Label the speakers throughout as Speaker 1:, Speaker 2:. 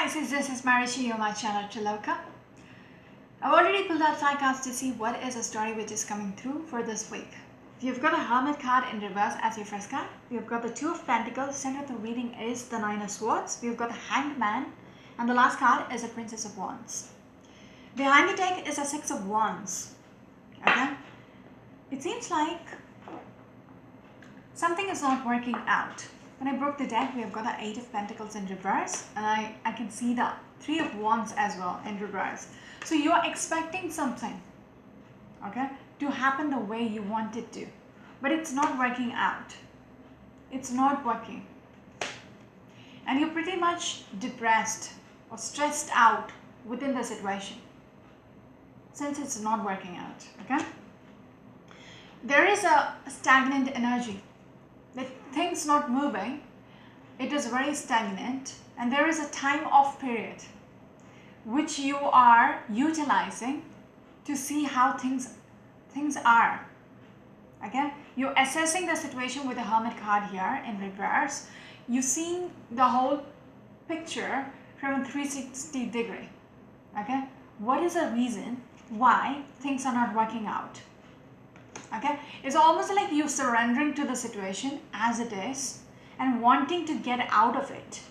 Speaker 1: Pisces, this is Marishi, you're my channel Chiloka. I've already pulled out 5 cards to see what is a story which is coming through for this week. You've got a Hermit card in reverse as your first card. You've got the Two of Pentacles. Center of the reading is the Nine of Swords. We've got the Hanged Man. And the last card is a Princess of Wands. Behind the deck is a Six of Wands. Okay? It seems like something is not working out. When I broke the deck, we have got the Eight of Pentacles in reverse, and I can see the Three of Wands as well in reverse. So you are expecting something, okay, to happen the way you want it to, but it's not working out. It's not working. And you're pretty much depressed or stressed out within the situation since it's not working out, okay? There is a stagnant energy. With things not moving, it is very stagnant, and there is a time off period which you are utilizing to see how things are. Okay, you're assessing the situation with the Hermit card here in reverse. You're seeing the whole picture from a 360 degree. Okay, what is the reason why things are not working out? Okay, it's almost like you surrendering to the situation as it is and wanting to get out of it.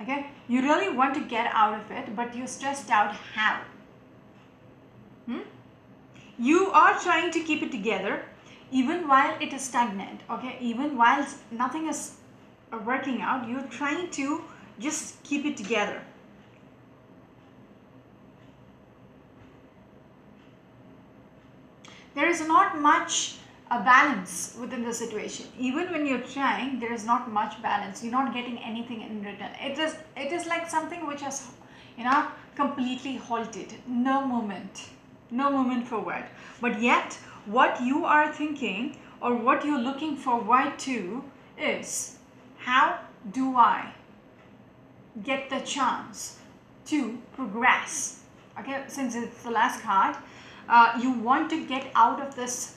Speaker 1: Okay, you really want to get out of it, but you're stressed out how. You are trying to keep it together even while it is stagnant. Okay, even while nothing is working out, you're trying to just keep it together. There is not much a balance within the situation. Even when you're trying, there is not much balance. You're not getting anything in return. It is like something which has, completely halted. No movement forward. But yet, what you are thinking or what you're looking forward to is, how do I get the chance to progress? Okay, since it's the last card. You want to get out of this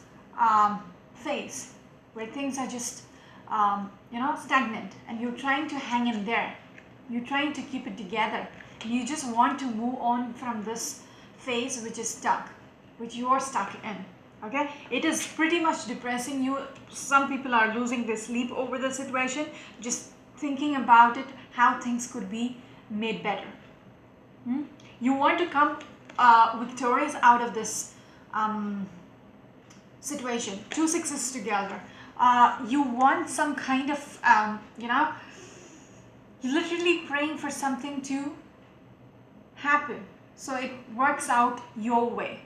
Speaker 1: phase where things are just stagnant, and you're trying to hang in there. You're trying to keep it together. You just want to move on from this phase which is stuck, which you are stuck in. Okay, it is pretty much depressing you. Some people are losing their sleep over the situation, just thinking about it, how things could be made better. You want to come victorious out of this situation. 2 sixes together. You want some kind of, you're literally praying for something to happen so it works out your way.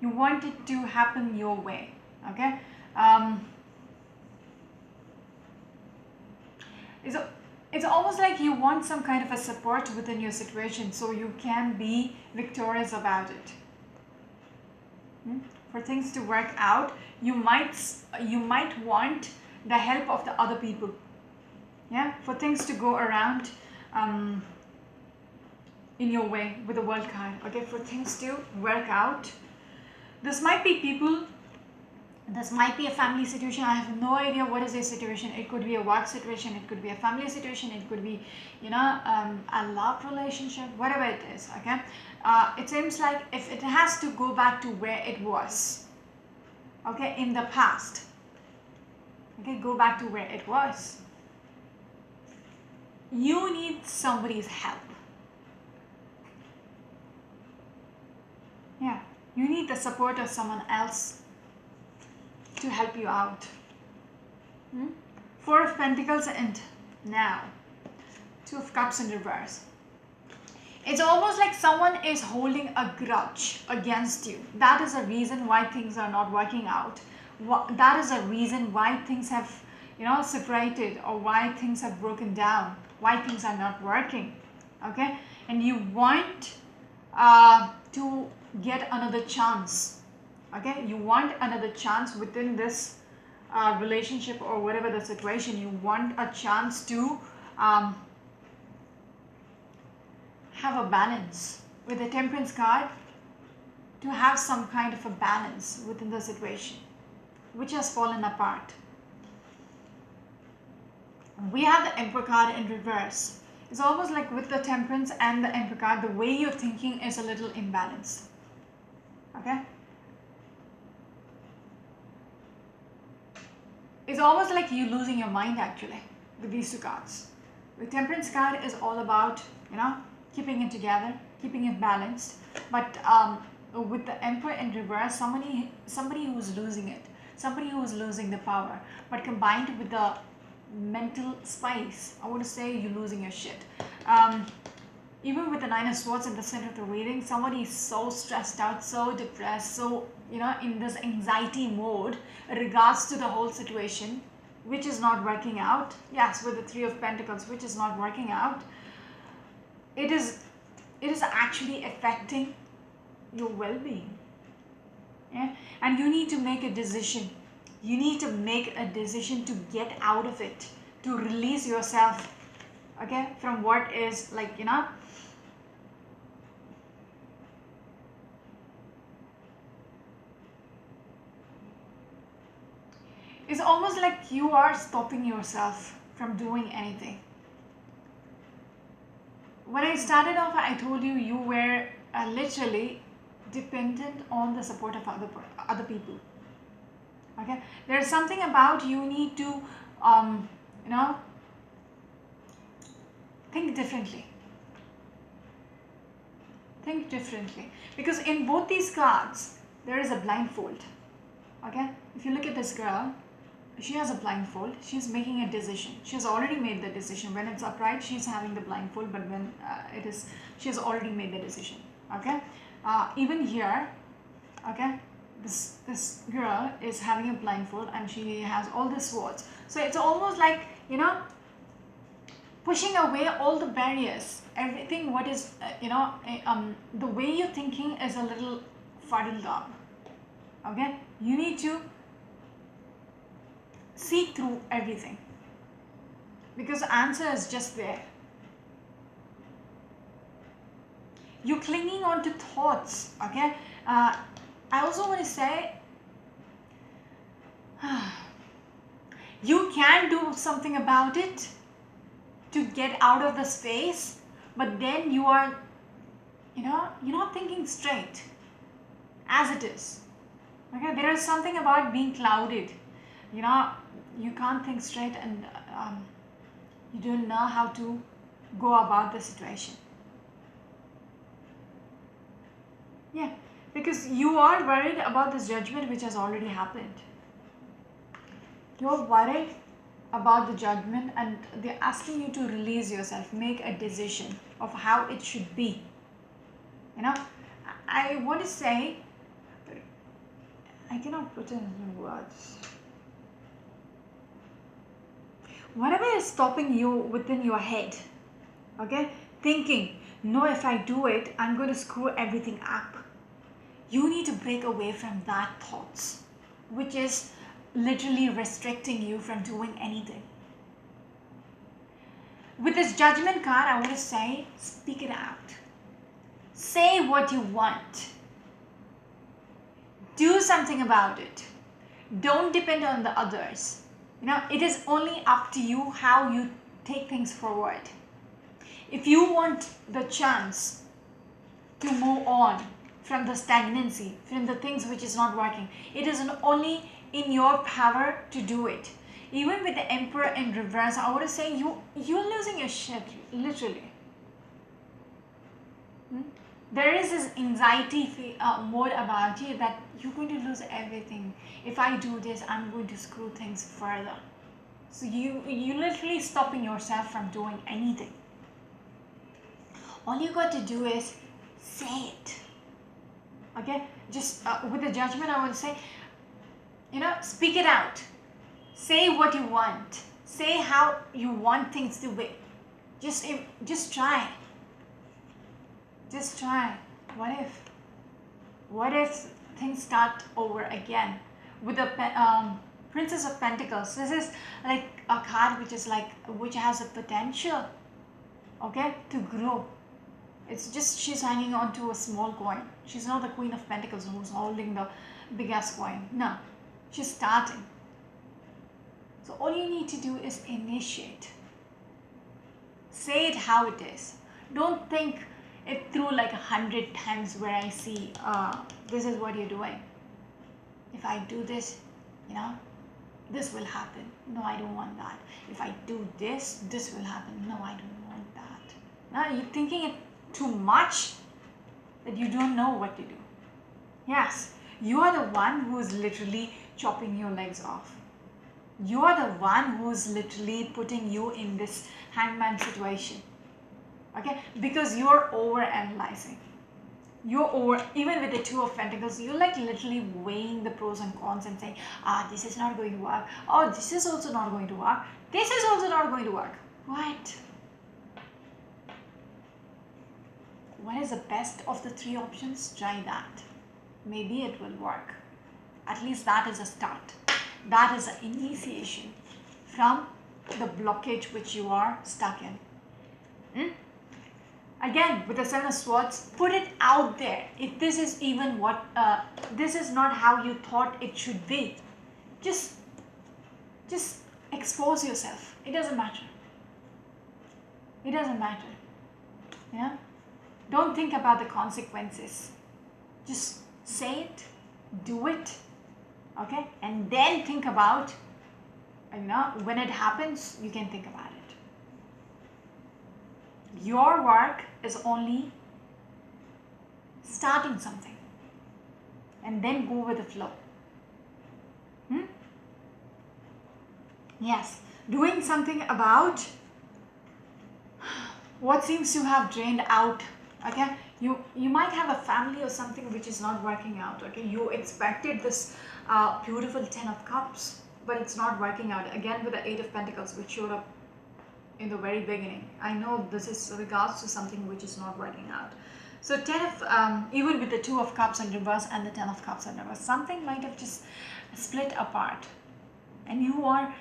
Speaker 1: You want it to happen your way. Okay. It's almost like you want some kind of a support within your situation so you can be victorious about it. For things to work out, you might want the help of the other people. Yeah, for things to go around in your way with the World card. Okay, for things to work out. This might be people. This might be a family situation. I have no idea what is the situation. It could be a work situation. It could be a family situation. It could be, a love relationship, whatever it is. Okay. It seems like if it has to go back to where it was, okay, in the past. Okay, go back to where it was. You need somebody's help. Yeah, you need the support of someone else to help you out. Four of Pentacles, and now Two of Cups in reverse. It's almost like someone is holding a grudge against you. That is a reason why things are not working out. That is a reason why things have, separated, or why things have broken down, why things are not working. Okay, and you want to get another chance. Okay, you want another chance within this relationship or whatever the situation. You want a chance to have a balance with the Temperance card, to have some kind of a balance within the situation which has fallen apart. We have the Emperor card in reverse. It's almost like with the Temperance and the Emperor card, the way you're thinking is a little imbalanced. Okay? It's almost like you losing your mind actually with these two cards. The Temperance card is all about, keeping it together, keeping it balanced. But with the Emperor in reverse, somebody who's losing it, somebody who's losing the power. But combined with the mental spice, I would say you're losing your shit. Even with the Nine of Swords in the center of the reading, somebody is so stressed out, so depressed, so in this anxiety mode in regards to the whole situation, which is not working out. Yes, with the Three of Pentacles, which is not working out. It is actually affecting your well-being. Yeah? And you need to make a decision. You need to make a decision to get out of it, to release yourself, okay, from what is it's almost like you are stopping yourself from doing anything. When I started off, I told you you were literally dependent on the support of other people. Okay, there's something about you need to think differently. Think differently, because in both these cards there is a blindfold. Okay, if you look at this girl, she has a blindfold. She's making a decision. She's already made the decision. When it's upright, she's having the blindfold, but when she has already made the decision. Okay, even here, okay, this girl is having a blindfold and she has all the swords. So it's almost like pushing away all the barriers. Everything what is the way you're thinking is a little fuddled up. Okay, you need to see through everything, because the answer is just there. You're clinging on to thoughts. Okay, I also want to say you can do something about it to get out of the space, but then you are you're not thinking straight as it is. Okay, there is something about being clouded. You can't think straight, and you don't know how to go about the situation. Yeah, because you are worried about this judgment which has already happened. You're worried about the judgment, and they're asking you to release yourself, make a decision of how it should be. I want to say, but I cannot put it in words. Whatever is stopping you within your head, okay, thinking, no, if I do it, I'm going to screw everything up. You need to break away from that thoughts, which is literally restricting you from doing anything. With this Judgment card, I want to say, speak it out. Say what you want. Do something about it. Don't depend on the others. It is only up to you how you take things forward. If you want the chance to move on from the stagnancy, from the things which is not working, it is only in your power to do it. Even with the Emperor in reverse, I want to say you're losing your shit, literally. There is this anxiety mode about you that you're going to lose everything. If I do this, I'm going to screw things further. So you literally stopping yourself from doing anything. All you got to do is say it. Okay, just with the Judgment, I would say, speak it out. Say what you want. Say how you want things to be. Just try. Just try. What if things start over again? With the Princess of Pentacles, this is like a card which has a potential, okay, to grow. It's just she's hanging on to a small coin. She's not the Queen of Pentacles who's holding the big ass coin. No, she's starting. So all you need to do is initiate. Say it how it is. Don't think it through like 100 times where I see, this is what you're doing. If I do this, this will happen. No, I don't want that. If I do this, this will happen. No, I don't want that. Now you're thinking it too much that you don't know what to do. Yes, you are the one who's literally chopping your legs off. You are the one who's literally putting you in this hangman situation. Okay, because you're over analyzing. You're over, even with the Two of Pentacles, you're like literally weighing the pros and cons and saying, this is not going to work. Oh, this is also not going to work. This is also not going to work. What? What is the best of the three options? Try that. Maybe it will work. At least that is a start. That is an initiation from the blockage which you are stuck in. Again, with the Seven of Swords, put it out there. If this is even what, this is not how you thought it should be, just expose yourself. It doesn't matter. It doesn't matter. Yeah? Don't think about the consequences. Just say it, do it, okay? And then think about, when it happens, you can think about it. Your work is only starting something and then go with the flow. Yes, doing something about what seems to have drained out. Okay, you might have a family or something which is not working out. Okay, you expected this beautiful 10 of Cups, but it's not working out. Again with the 8 of Pentacles, which showed up in the very beginning. I know this is regards to something which is not working out. So 10 of, even with the 2 of Cups in reverse and the 10 of Cups in reverse, something might have just split apart. And you are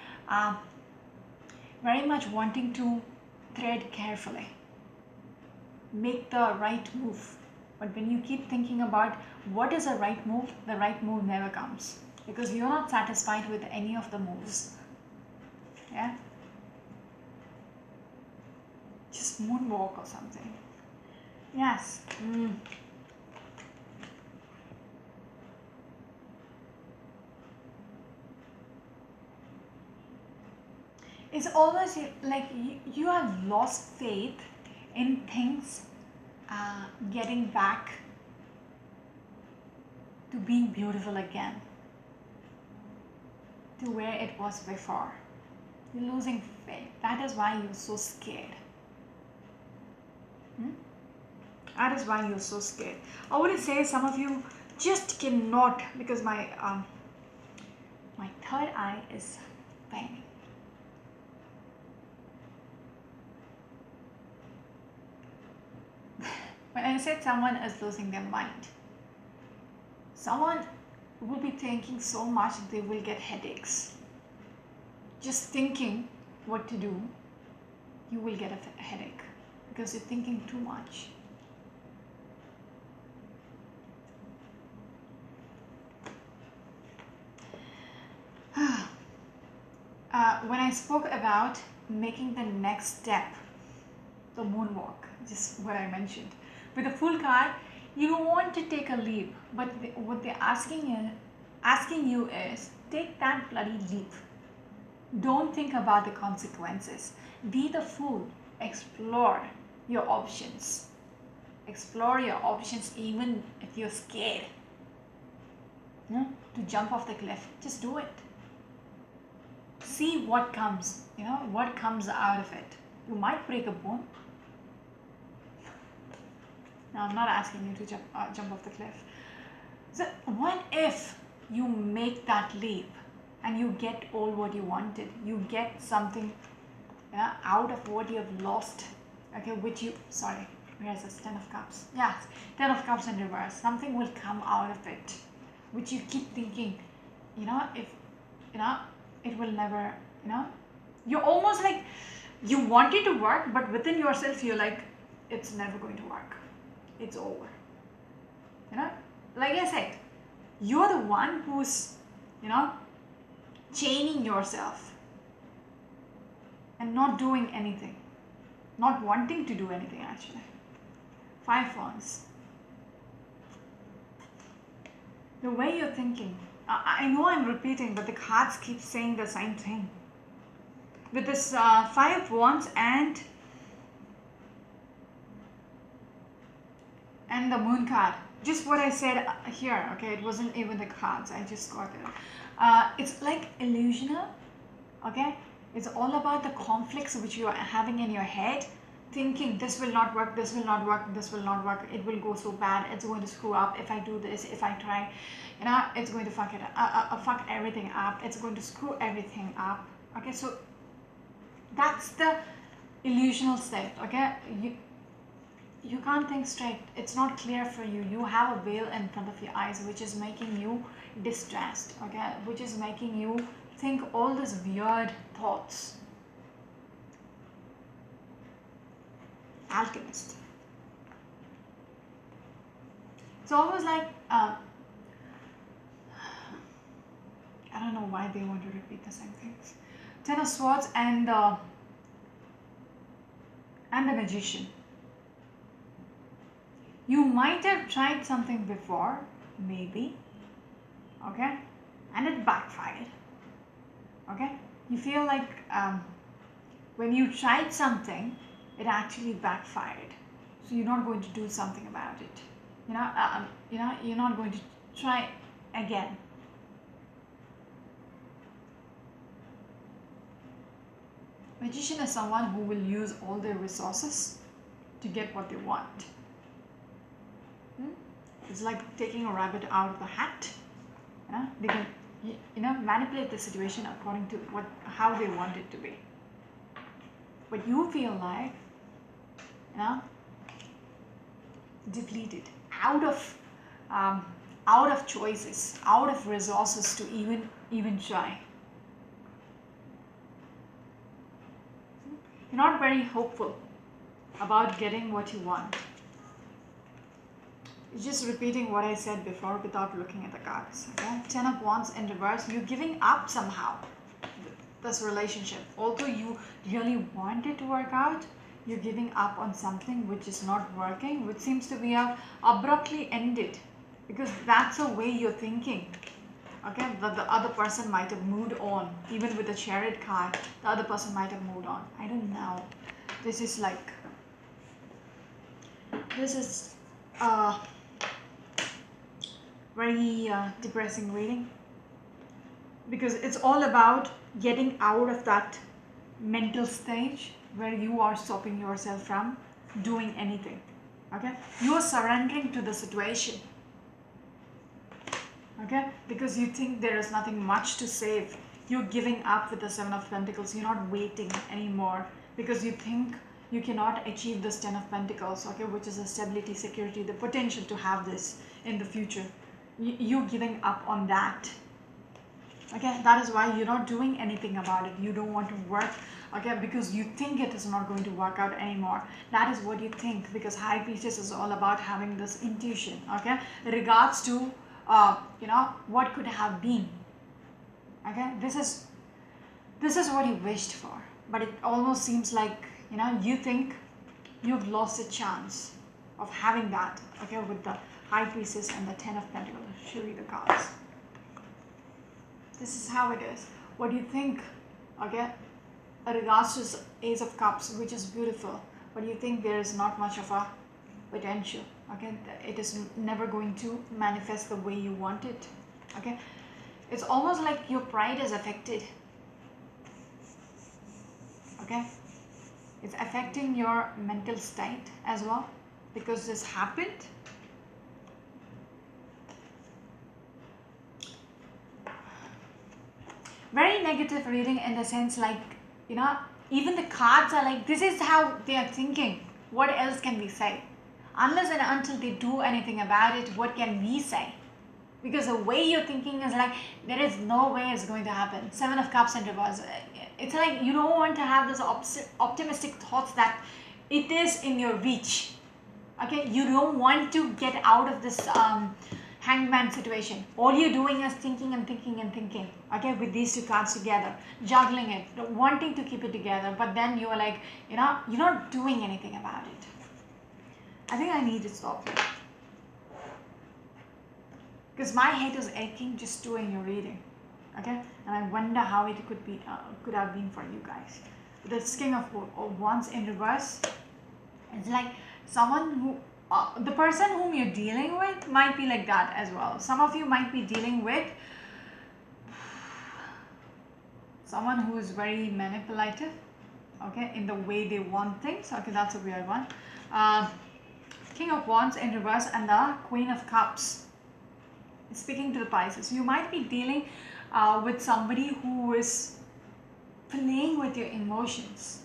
Speaker 1: very much wanting to tread carefully. Make the right move. But when you keep thinking about what is the right move never comes. Because you're not satisfied with any of the moves. Yeah? Just moonwalk or something. Yes. It's almost like you have lost faith in things getting back to being beautiful again, to where it was before. You're losing faith. That is why you're so scared. That is why you're so scared. I would say some of you just cannot, because my third eye is paining. When I said someone is losing their mind, someone will be thinking so much that they will get headaches. Just thinking what to do, you will get a headache because you're thinking too much. When I spoke about making the next step, the moonwalk, just what I mentioned, with the Fool card, you want to take a leap, but what they're asking you is take that bloody leap. Don't think about the consequences. Be the Fool. Explore your options. Explore your options even if you're scared to jump off the cliff. Just do it. See what comes, what comes out of it. You might break a bone. Now, I'm not asking you to jump off the cliff. So what if you make that leap and you get all what you wanted? You get something out of what you have lost. Okay, where's this 10 of Cups? Yes, 10 of Cups in reverse. Something will come out of it, which you keep thinking, if, it will never, you're almost like, you want it to work, but within yourself, you're like, it's never going to work. It's over. Like I said, you're the one who's, chaining yourself and not doing anything. not wanting to do anything actually. 5 Wands. The way you're thinking, I know I'm repeating, but the cards keep saying the same thing. With this 5 Wands and the Moon card, just what I said here, okay, it wasn't even the cards, I just got it. It's like illusional, okay? It's all about the conflicts which you are having in your head, thinking this will not work, this will not work, this will not work, it will go so bad, it's going to screw up if I do this, if I try, it's going to fuck everything up, it's going to screw everything up, okay? So that's the illusional state, okay? You can't think straight, it's not clear for you, you have a veil in front of your eyes which is making you distressed, okay, which is making you think all these weird thoughts. Alchemist. It's almost like I don't know why they want to repeat the same things. 10 of Swords and the Magician. You might have tried something before, maybe, okay, and it backfired, okay? You feel like when you tried something, it actually backfired, so you're not going to do something about it. You're not going to try again. Magician is someone who will use all their resources to get what they want. It's like taking a rabbit out of the hat. They can, manipulate the situation according to how they want it to be. But you feel like, depleted, out of choices, out of resources to even try. You're not very hopeful about getting what you want. Just repeating what I said before without looking at the cards. Okay? 10 of Wands in reverse. You're giving up somehow this relationship. Although you really want it to work out, you're giving up on something which is not working, which seems to be abruptly ended, because that's the way you're thinking. Okay, that the other person might have moved on. Even with the Chariot card, the other person might have moved on. I don't know. This is very depressing reading, because it's all about getting out of that mental stage where you are stopping yourself from doing anything. Okay, you are surrendering to the situation, okay, because you think there is nothing much to save. You're giving up with the 7 of Pentacles. You're not waiting anymore because you think you cannot achieve this 10 of Pentacles, okay, which is a stability, security, the potential to have this in the future. You're giving up on that, okay? That is why you're not doing anything about it. You don't want to work, okay, because you think it is not going to work out anymore. That is what you think, because High Priestess is all about having this intuition, okay, in regards to what could have been, okay? This is what you wished for, but it almost seems like you think you've lost a chance of having that, okay, with the High Priestess and the 10 of Pentacles. I'll show you the cards. This is how it is. What do you think, okay, in regards to Ace of Cups, which is beautiful, but you think there is not much of a potential, okay? It is never going to manifest the way you want it, okay? It's almost like your pride is affected, okay? It's affecting your mental state as well, because this happened. Very negative reading in the sense, like, even the cards are like, this is how they are thinking. What else can we say? Unless and until they do anything about it, what can we say? Because the way you're thinking is like, there is no way it's going to happen. 7 of Cups in reverse. It's like you don't want to have this optimistic thoughts that it is in your reach. Okay, you don't want to get out of this Hangman situation. All you're doing is thinking and thinking and thinking, okay, with these two cards together, juggling it, wanting to keep it together, but then you're like, you're not doing anything about it. I think I need to stop here. Because my head is aching just doing your reading, okay? And I wonder how it could have been for you guys. The King of Wands in reverse, it's like someone who, the person whom you're dealing with might be like that as well. Some of you might be dealing with someone who is very manipulative, okay, in the way they want things. Okay, that's a weird one. King of Wands in reverse and the Queen of Cups. Speaking to the Pisces, you might be dealing with somebody who is playing with your emotions.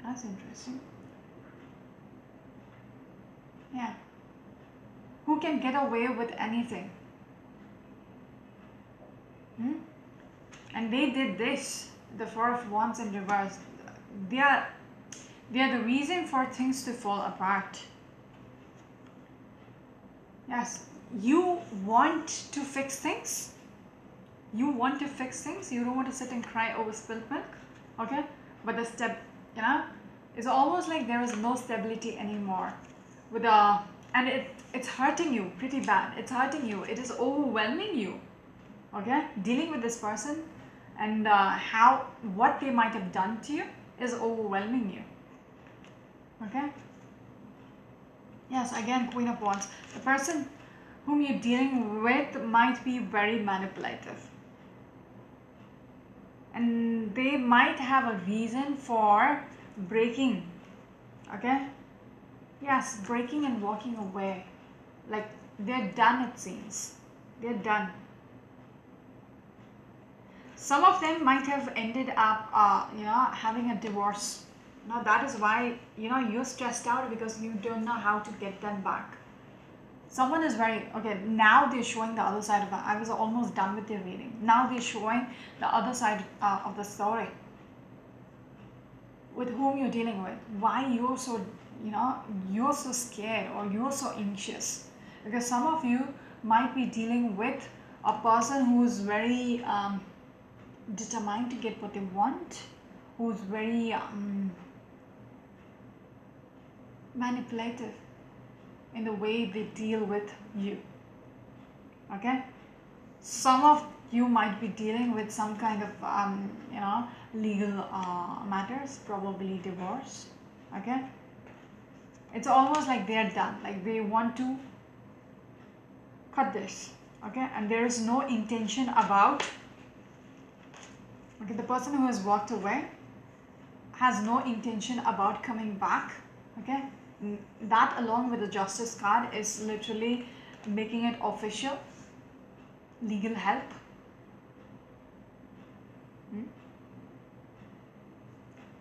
Speaker 1: That's interesting. Yeah. Who can get away with anything. And they did this, the Four of Wands in reverse. They are the reason for things to fall apart. Yes, you want to fix things. You want to fix things. You don't want to sit and cry over spilled milk. Okay? But the step, it's almost like there is no stability anymore. And it's hurting you pretty bad. It's hurting you. It is overwhelming you. Okay? Dealing with this person and what they might have done to you is overwhelming you. Okay? Yes, again, Queen of Wands. The person whom you're dealing with might be very manipulative. And they might have a reason for breaking. Okay? Yes, breaking and walking away. Like, they're done, it seems. They're done. Some of them might have ended up, having a divorce. Now, that is why, you're stressed out because you don't know how to get them back. Someone is okay, now they're showing the other side of it. I was almost done with their reading. Now they're showing the other side of the story. With whom you're dealing with. Why you're so, you're so scared or you're so anxious. Because some of you might be dealing with a person who's very determined to get what they want, who's very manipulative in the way they deal with you. Okay? Some of you might be dealing with some kind of legal matters, probably divorce. Okay? It's almost like they're done, like they want to cut this. Okay? And there is no intention about, okay, the person who has walked away has no intention about coming back. Okay? That along with the Justice card is literally making it official. Legal help.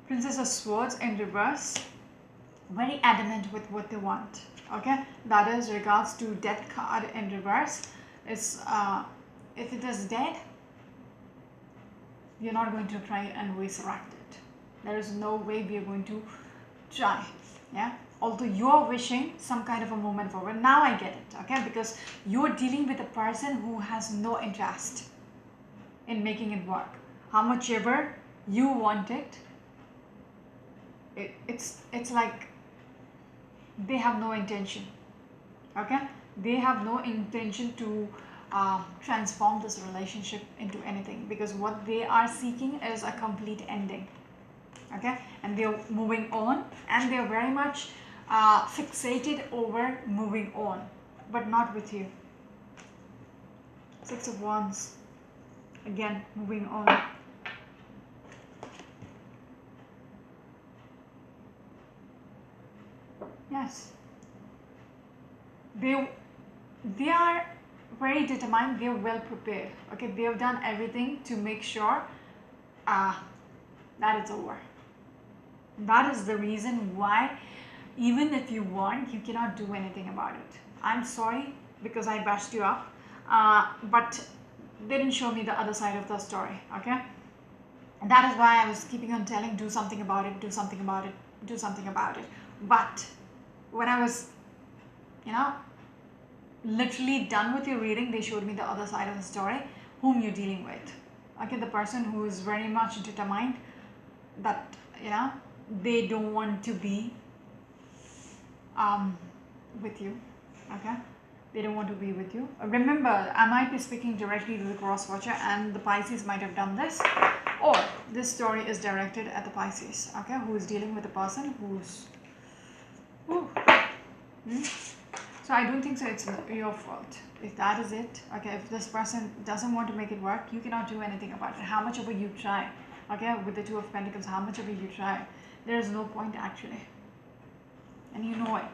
Speaker 1: Princess of Swords in reverse. Very adamant with what they want. Okay? That is regards to Death card in reverse. It's if it is dead, you're not going to try and resurrect it. There is no way we are going to try. Yeah? Although you're wishing some kind of a movement forward. Now I get it, okay? Because you're dealing with a person who has no interest in making it work. How much ever you want it, it's like they have no intention, okay? They have no intention to transform this relationship into anything, because what they are seeking is a complete ending, okay? And they're moving on, and they're very much fixated over moving on, but not with you. Six of Wands, again moving on. Yes, they are very determined. They're well prepared. Okay, they have done everything to make sure that it's over. That is the reason why, even if you want, you cannot do anything about it. I'm sorry because I bashed you up, but they didn't show me the other side of the story. Okay, and that is why I was keeping on telling, do something about it, do something about it, do something about it. But when I was, literally done with your reading, they showed me the other side of the story, whom you're dealing with. Okay, the person who is very much determined that, you know, they don't want to be with you. Okay, they don't want to be with you. Remember, I might be speaking directly to the cross watcher, and the Pisces might have done this, or this story is directed at the Pisces, okay, who is dealing with a person who's so I don't think so it's your fault if that is it. Okay, if this person doesn't want to make it work, you cannot do anything about it, how much ever you try. Okay, with the Two of Pentacles, how much ever you try, there is no point actually, and you know it.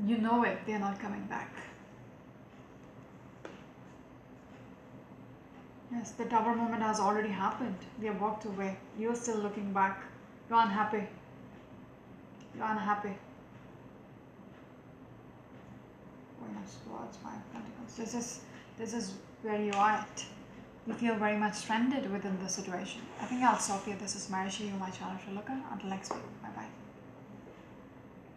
Speaker 1: You know it, they're not coming back. Yes, the Tower moment has already happened. They have walked away. You're still looking back. You're unhappy. You're unhappy. Venus towards Five of Pentacles. This is where you are at. You feel very much stranded within the situation. I think I'll stop here. This is Marishi, my channel for looker. Until next week. Bye bye.